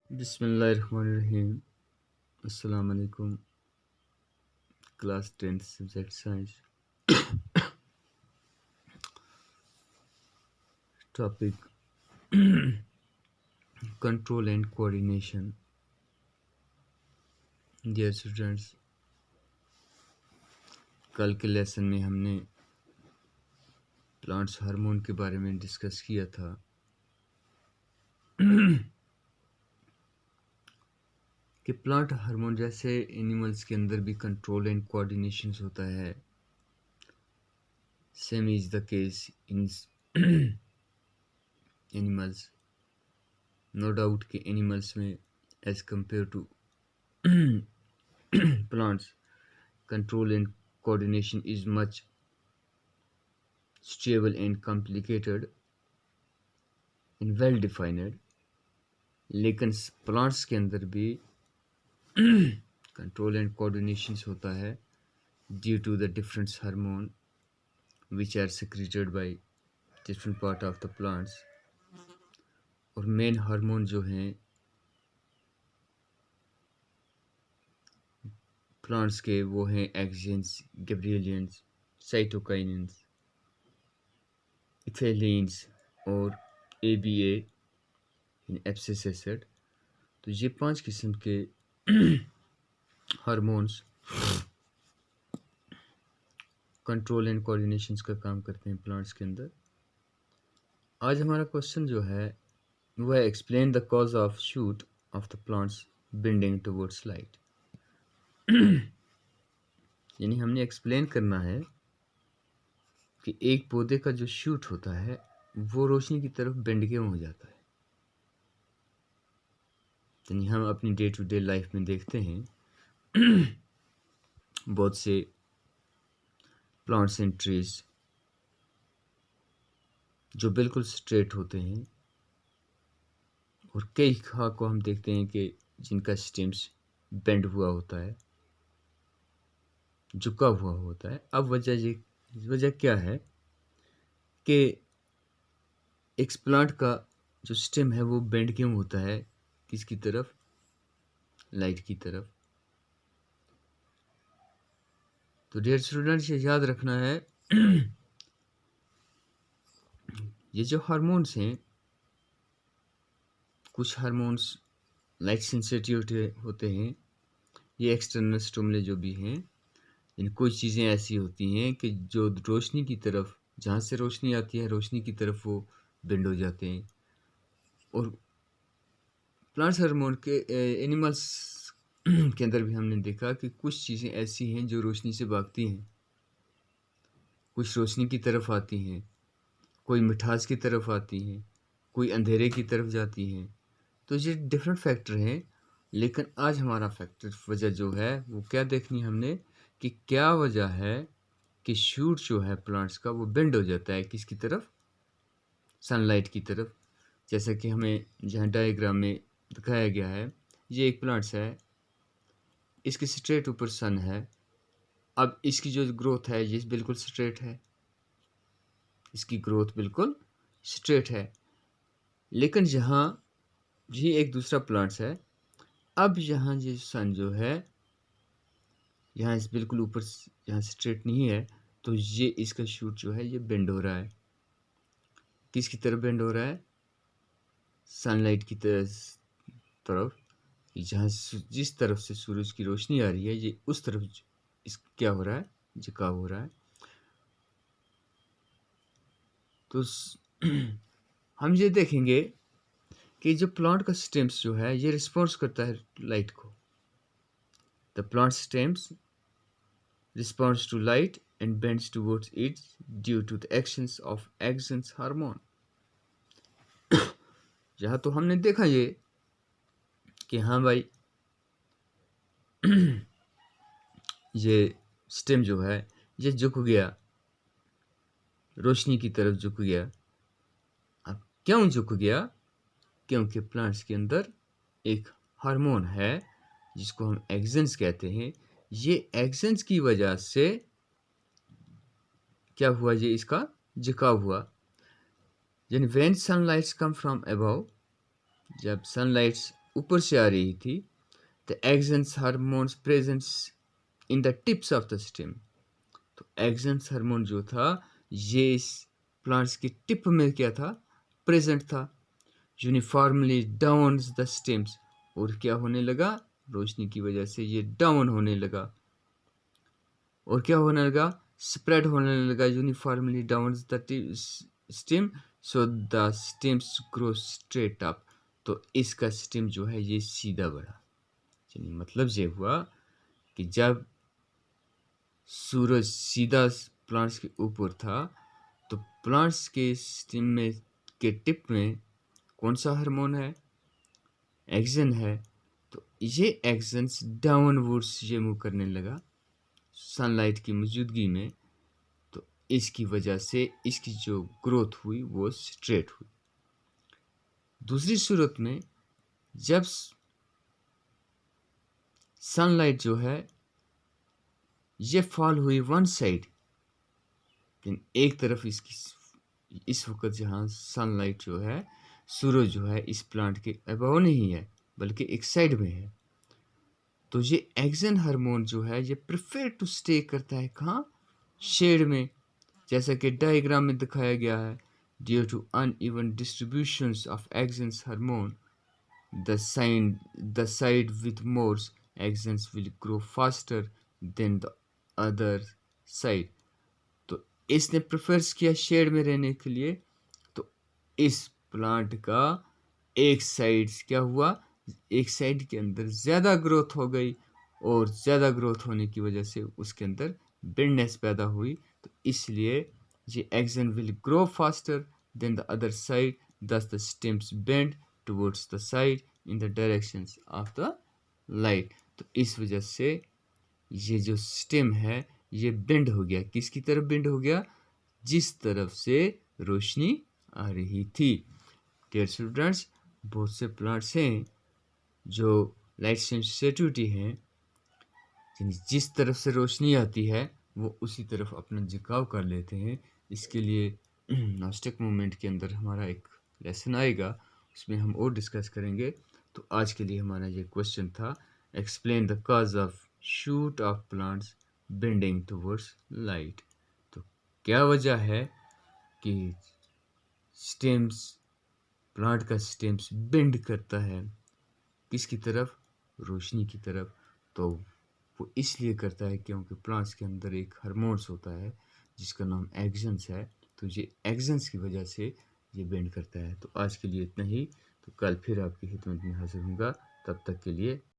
बिस्मिल्लाहिर्रहमानिर्रहीम। अस्सलाम वालेकुम। Class 10th subject science. Topic control and coordination. Dear students, कल के लेसन में हमने प्लांट्स हार्मोन के बारे में डिस्कस किया था। कि प्लांट हार्मोन जैसे एनिमल्स के अंदर भी कंट्रोल एंड कोऑर्डिनेशन होता है। Same is the case in animals. No doubt कि एनिमल्स में as compared to plants, control and coordination is much stable and complicated and well defined. लेकिन प्लांट्स के अंदर भी कंट्रोल एंड कोऑर्डिनेशन होता है due to the different hormone which are secreted by different part of the plants। और main hormone जो हैं plants के वो हैं एक्सिन्स, गिबरेलियंस, साइटोकाइनिन्स, इथेलिन्स और ABA इन एब्सिस एसिड। तो ये 5 किस्म के हार्मोन्स कंट्रोल एंड कोऑर्डिनेशन का काम करते हैं प्लांट्स के अंदर। आज हमारा क्वेश्चन जो है वो है explain the cause of shoot of the plants bending towards light. यानी हमने एक्सप्लेन करना है कि एक पौधे का जो शूट होता है वो रोशनी की तरफ बेंड क्यों हो जाता है। यानी हम अपनी डे टू डे लाइफ में देखते हैं बहुत से प्लांट्स एंड ट्रीज जो बिल्कुल स्ट्रेट होते हैं और कई खाक को हम देखते हैं कि जिनका स्टेम्स बेंड हुआ होता है, झुका हुआ होता है। अब वजह क्या है कि एक प्लांट का जो स्टेम है वो बेंड क्यों होता है, किसकी तरफ, लाइट की तरफ। तो डियर स्टूडेंट्स, ये याद रखना है ये जो हार्मोन्स हैं, कुछ हार्मोन्स लाइट सेंसिटिव होते हैं। ये एक्सटर्नल स्टिमुले जो भी हैं, इन कुछ चीज़ें ऐसी होती हैं कि जो रोशनी की तरफ, जहाँ से रोशनी आती है रोशनी की तरफ वो बेंड हो जाते हैं। और प्लांट्स हार्मोन के एनिमल्स के अंदर भी हमने देखा कि कुछ चीज़ें ऐसी हैं जो रोशनी से भागती हैं, कुछ रोशनी की तरफ आती हैं, कोई मिठास की तरफ आती हैं, कोई अंधेरे की तरफ जाती हैं। तो ये डिफरेंट फैक्टर हैं। लेकिन आज हमारा फैक्टर वजह जो है वो क्या देखनी हमने कि क्या वजह है कि शूट जो है प्लांट्स का वो बेंड हो जाता है किसकी तरफ, सनलाइट की तरफ। जैसा कि हमें जहाँ डायग्राम में दिखाया गया है, ये एक प्लांट्स है, इसके स्ट्रेट ऊपर सन है। अब इसकी जो ग्रोथ है ये बिल्कुल स्ट्रेट है, इसकी ग्रोथ बिल्कुल स्ट्रेट है। लेकिन यहाँ ये एक दूसरा प्लांट्स है, अब यहाँ ये सन जो है यहाँ इस बिल्कुल ऊपर, यहाँ स्ट्रेट नहीं है, तो ये इसका शूट जो है ये बेंड हो रहा है। किसकी तरफ बेंड हो रहा है, सनलाइट की तरफ। जहाँ जिस तरफ से सूरज की रोशनी आ रही है ये उस तरफ इस क्या हो रहा है, झुकाव हो रहा है। तो हम ये देखेंगे कि जो प्लांट का स्टेम्स जो है ये रिस्पॉन्स करता है लाइट को। The plant stems response to light and bends towards it due to the actions of auxins hormone. जहाँ तो हमने देखा ये कि हाँ भाई ये स्टेम जो है ये झुक गया, रोशनी की तरफ झुक गया। अब क्यों झुक गया, क्योंकि प्लांट्स के अंदर एक हार्मोन है जिसको हम एक्सन्स कहते हैं। ये एक्सन्स की वजह से क्या हुआ, ये इसका झुकाव हुआ। यानी when sunlights come from above, जब सनलाइट्स ऊपर से आ रही थी। The auxins hormones presents in the tips of the stem. तो एक्सेंस हार्मोन जो था ये इस प्लांट्स की टिप में क्या था, प्रेजेंट था। यूनिफॉर्मली डाउन द स्टेम्स, और क्या होने लगा, रोशनी की वजह से ये डाउन होने लगा। और क्या होने लगा, स्प्रेड होने लगा uniformly down the stem, so the stems grow straight up. तो इसका स्टेम जो है ये सीधा बढ़ा। यानी मतलब ये हुआ कि जब सूरज सीधा प्लांट्स के ऊपर था तो प्लांट्स के स्टेम में के टिप में कौन सा हार्मोन है, एक्सन है। तो ये एक्सन्स डाउनवर्ड्स ये मूव करने लगा सनलाइट की मौजूदगी में। तो इसकी वजह से इसकी जो ग्रोथ हुई वो स्ट्रेट हुई। दूसरी सूरत में जब सनलाइट जो है ये फॉल हुई वन साइड, लेकिन एक तरफ इसकी इस वक्त जहाँ सनलाइट जो है, सूरज जो है इस प्लांट के अबव नहीं है बल्कि एक साइड में है। तो ये एक्सन हार्मोन जो है ये प्रेफर टू स्टे करता है कहाँ, शेड में, जैसा कि डायग्राम में दिखाया गया है। Due to uneven distributions of auxins hormone the side with more auxins will grow faster than the other side. तो इसने प्रेफर्स किया शेड में रहने के लिए। तो इस प्लांट का एक साइड क्या हुआ, एक साइड के अंदर ज़्यादा ग्रोथ हो गई, और ज़्यादा ग्रोथ होने की वजह से उसके अंदर बेंडनेस पैदा हुई। तो इसलिए ये auxin will grow faster than the other side, thus the stems bend towards the side in the directions of the light. तो इस वजह से ये जो स्टेम है ये बेंड हो गया, किसकी तरफ बेंड हो गया, जिस तरफ से रोशनी आ रही थी। डियर स्टूडेंट्स, बहुत से प्लांट्स हैं जो लाइट सेंसिटिविटी हैं, जिस तरफ से रोशनी आती है वो उसी तरफ अपना झुकाव कर लेते हैं। इसके लिए नॉस्टिक मूवमेंट के अंदर हमारा एक लेसन आएगा, उसमें हम और डिस्कस करेंगे। तो आज के लिए हमारा ये क्वेश्चन था, explain the cause of shoot of plants bending towards light. तो क्या वजह है कि स्टेम्स, प्लांट का स्टेम्स बेंड करता है किसकी तरफ, रोशनी की तरफ। तो वो इसलिए करता है क्योंकि प्लांट्स के अंदर एक हार्मोन्स होता है जिसका नाम एक्सन्स है। तो ये एक्सन्स की वजह से ये बेंड करता है। तो आज के लिए इतना ही। तो कल फिर आपकी खिदमत में हाजिर होऊंगा, तब तक के लिए